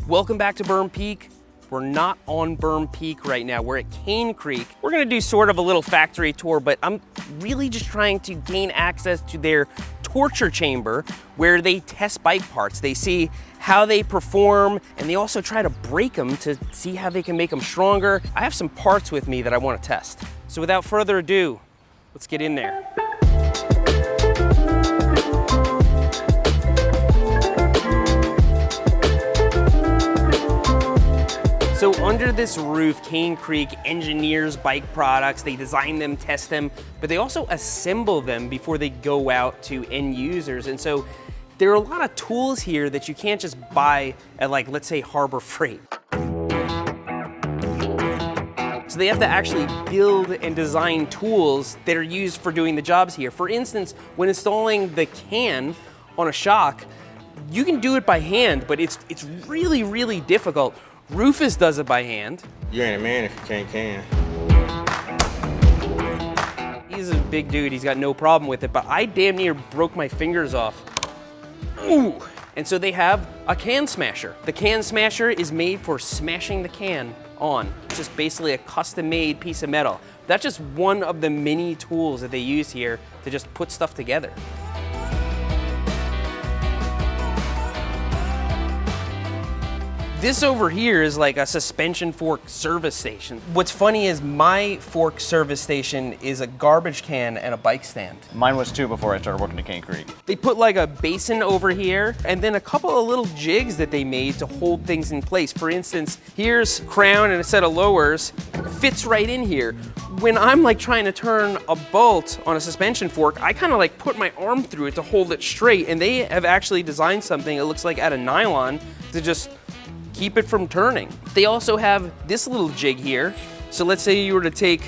Welcome back to Berm Peak. We're not on Berm Peak right now. We're at Cane Creek. We're gonna do sort of a little factory tour, but I'm really just trying to gain access to their torture chamber where they test bike parts. They see how they perform, and they also try to break them to see how they can make them stronger. I have some parts with me that I want to test. So without further ado, let's get in there. So under this roof, Cane Creek engineers bike products. They design them, test them, but they also assemble them before they go out to end users. And so there are a lot of tools here that you can't just buy at, like, let's say Harbor Freight. So they have to actually build and design tools that are used for doing the jobs here. For instance, when installing the can on a shock, you can do it by hand, but it's really, really difficult. Rufus does it by hand. You ain't a man if you can't can. He's a big dude, he's got no problem with it, but I damn near broke my fingers off. Ooh! And so they have a can smasher. The can smasher is made for smashing the can on. It's just basically a custom-made piece of metal. That's just one of the many tools that they use here to just put stuff together. This over here is like a suspension fork service station. What's funny is my fork service station is a garbage can and a bike stand. Mine was too before I started working at Cane Creek. They put like a basin over here and then a couple of little jigs that they made to hold things in place. For instance, here's crown and a set of lowers, fits right in here. When I'm like trying to turn a bolt on a suspension fork, I kind of like put my arm through it to hold it straight, and they have actually designed something that looks like out of nylon to just keep it from turning. They also have this little jig here. So let's say you were to take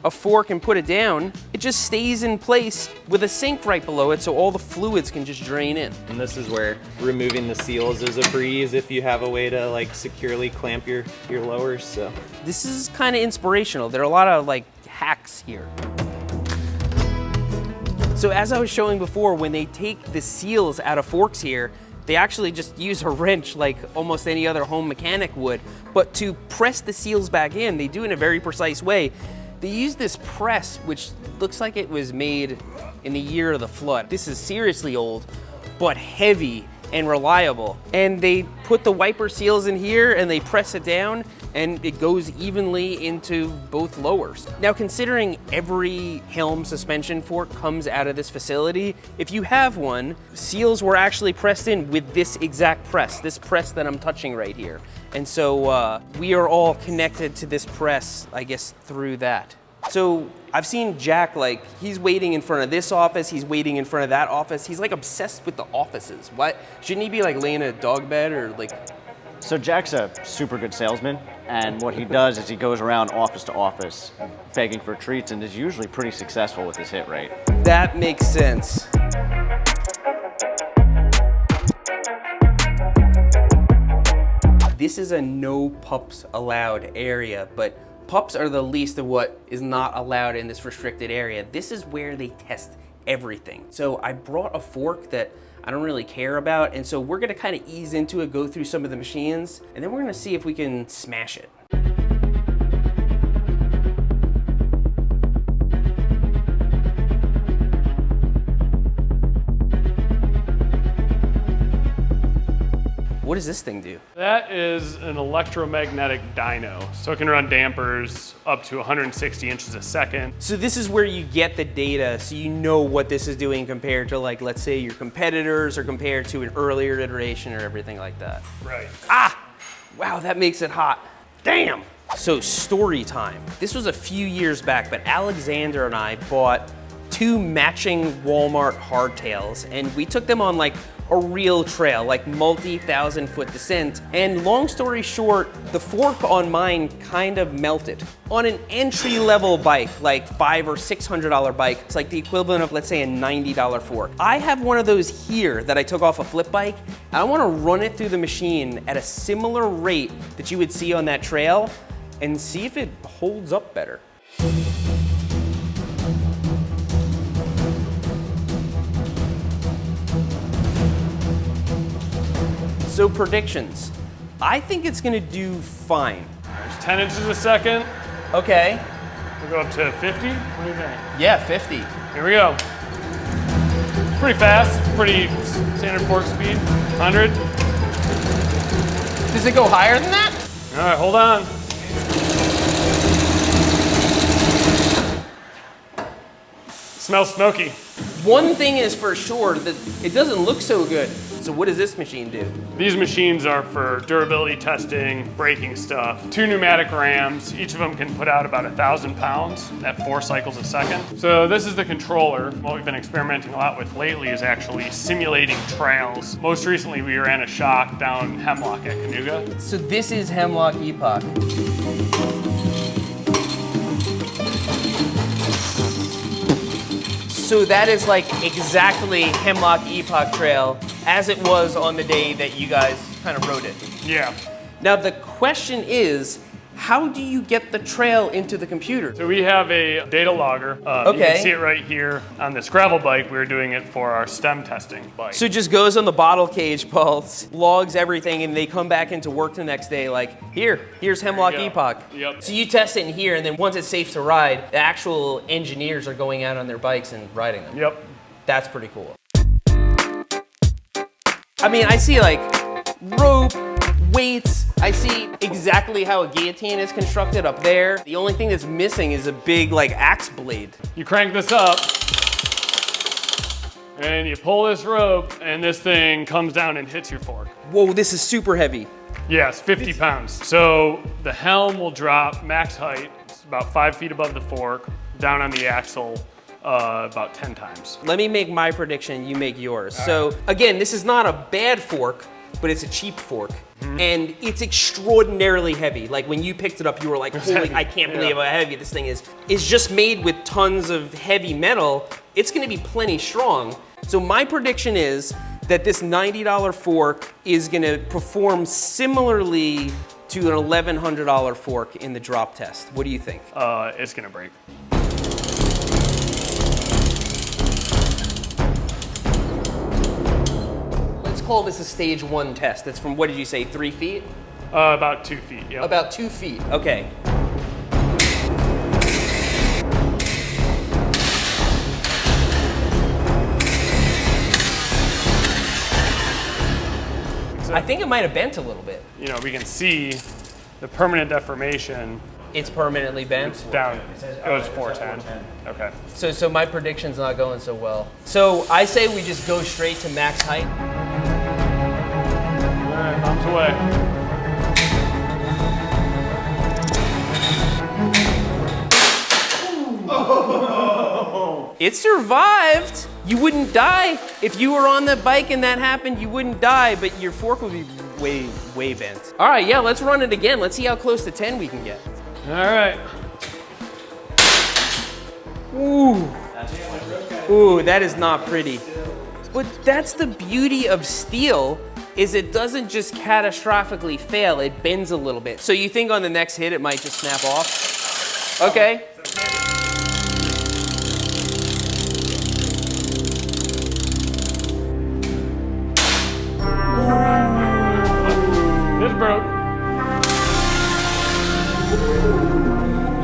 a fork and put it down, it just stays in place with a sink right below it so all the fluids can just drain in. And this is where removing the seals is a breeze if you have a way to like securely clamp your lowers. So this is kind of inspirational. There are a lot of like hacks here. So as I was showing before, when they take the seals out of forks here, they actually just use a wrench like almost any other home mechanic would. But to press the seals back in, they do it in a very precise way. They use this press, which looks like it was made in the year of the flood. This is seriously old, but heavy and reliable. And they put the wiper seals in here and they press it down and it goes evenly into both lowers. Now, considering every Helm suspension fork comes out of this facility, if you have one, seals were actually pressed in with this exact press, this press that I'm touching right here. And so we are all connected to this press, I guess, through that. So I've seen Jack, like, he's waiting in front of this office, he's waiting in front of that office. He's like obsessed with the offices. What? Shouldn't he be like laying in a dog bed or like? So Jack's a super good salesman, and what he does is he goes around office to office begging for treats and is usually pretty successful with his hit rate. That makes sense. This is a no pups allowed area, but pups are the least of what is not allowed in this restricted area. This is where they test everything. So I brought a fork that I don't really care about, and so we're gonna kind of ease into it, go through some of the machines, and then we're gonna see if we can smash it. What does this thing do? That is an electromagnetic dyno. So it can run dampers up to 160 inches a second. So this is where you get the data so you know what this is doing compared to, like, let's say your competitors or compared to an earlier iteration or everything like that. Right. Ah! Wow, that makes it hot. Damn! So story time. This was a few years back, but Alexander and I bought 2 matching Walmart hardtails, and we took them on like a real trail, like multi-thousand foot descent. And long story short, the fork on mine kind of melted. On an entry-level bike, like $500 or $600 bike, it's like the equivalent of, let's say, a $90 fork. I have one of those here that I took off a flip bike, and I wanna run it through the machine at a similar rate that you would see on that trail and see if it holds up better. So predictions. I think it's gonna do fine. There's 10 inches a second. Okay. We'll go up to 50. What do you think? Yeah, 50. Here we go. Pretty fast, pretty standard fork speed. 100. Does it go higher than that? All right, hold on. Smells smoky. One thing is for sure, that it doesn't look so good. So what does this machine do? These machines are for durability testing, braking stuff. 2 pneumatic rams, each of them can put out about 1,000 pounds at 4 cycles a second. So this is the controller. What we've been experimenting a lot with lately is actually simulating trails. Most recently, we ran a shock down Hemlock at Cayuga. So this is Hemlock Epoch. So that is like exactly Hemlock Epoch Trail as it was on the day that you guys kind of rode it. Yeah. Now the question is, how do you get the trail into the computer? So we have a data logger. You Okay. can see it right here on this gravel bike. We were doing it for our stem testing bike. So it just goes on the bottle cage pulse, logs everything, and they come back into work the next day like, here's Hemlock There you Epoch. go. Yep. So you test it in here, and then once it's safe to ride, the actual engineers are going out on their bikes and riding them. Yep. That's pretty cool. I mean, I see like rope, weights. I see exactly how a guillotine is constructed up there. The only thing that's missing is a big like axe blade. You crank this up, and you pull this rope, and this thing comes down and hits your fork. Whoa, this is super heavy. Yes, 50 pounds. So the helm will drop max height, it's about 5 feet above the fork, down on the axle about 10 times. Let me make my prediction, you make yours. So again, this is not a bad fork, but it's a cheap fork. And it's extraordinarily heavy. Like when you picked it up, you were like, holy, heavy. I can't believe Yeah. how heavy this thing is. It's just made with tons of heavy metal. It's gonna be plenty strong. So my prediction is that this $90 fork is gonna perform similarly to an $1,100 fork in the drop test. What do you think? It's gonna break. Let's call this a stage 1 test. It's from, what did you say, 3 feet? About 2 feet, yep. About 2 feet, okay. I think it might have bent a little bit. You know, we can see the permanent deformation It's permanently bent. down. It was 410. Okay. So my prediction's not going so well. So I say we just go straight to max height. All right, thumbs away. It survived. You wouldn't die. If you were on the bike and that happened, you wouldn't die, but your fork would be way, way bent. All right, yeah, let's run it again. Let's see how close to 10 we can get. All right. Ooh. Ooh, that is not pretty. But that's the beauty of steel, is it doesn't just catastrophically fail, it bends a little bit. So you think on the next hit it might just snap off? Okay. This broke.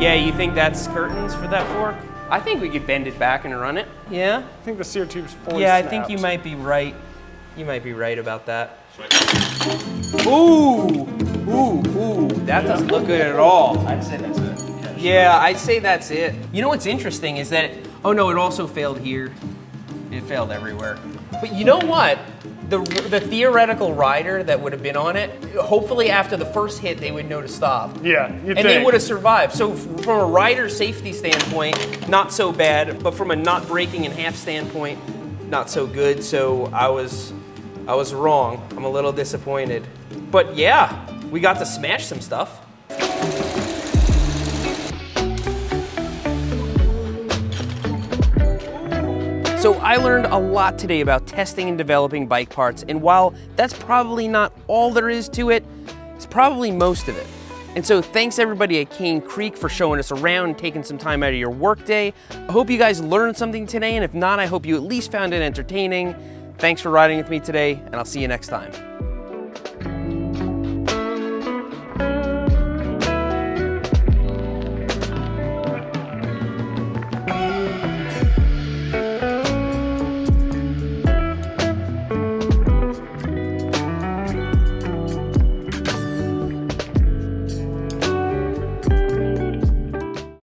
Yeah, you think that's curtains for that fork? I think we could bend it back and run it. Yeah? I think the sear tube's fully Yeah, I snapped. think you might be right. You might be right about that. Ooh! Ooh, ooh, that doesn't look good at all. I'd say that's it. Yeah, I'd say that's it. You know what's interesting is that, oh no, it also failed here. It failed everywhere. But you know what? The theoretical rider that would have been on it, hopefully after the first hit, they would know to stop. Yeah, you'd And they think. would have survived. So from a rider safety standpoint, not so bad, but from a not breaking in half standpoint, not so good. So I was wrong. I'm a little disappointed. But yeah, we got to smash some stuff. So I learned a lot today about testing and developing bike parts, and while that's probably not all there is to it, it's probably most of it. And so thanks everybody at Cane Creek for showing us around and taking some time out of your workday. I hope you guys learned something today, and if not, I hope you at least found it entertaining. Thanks for riding with me today, and I'll see you next time.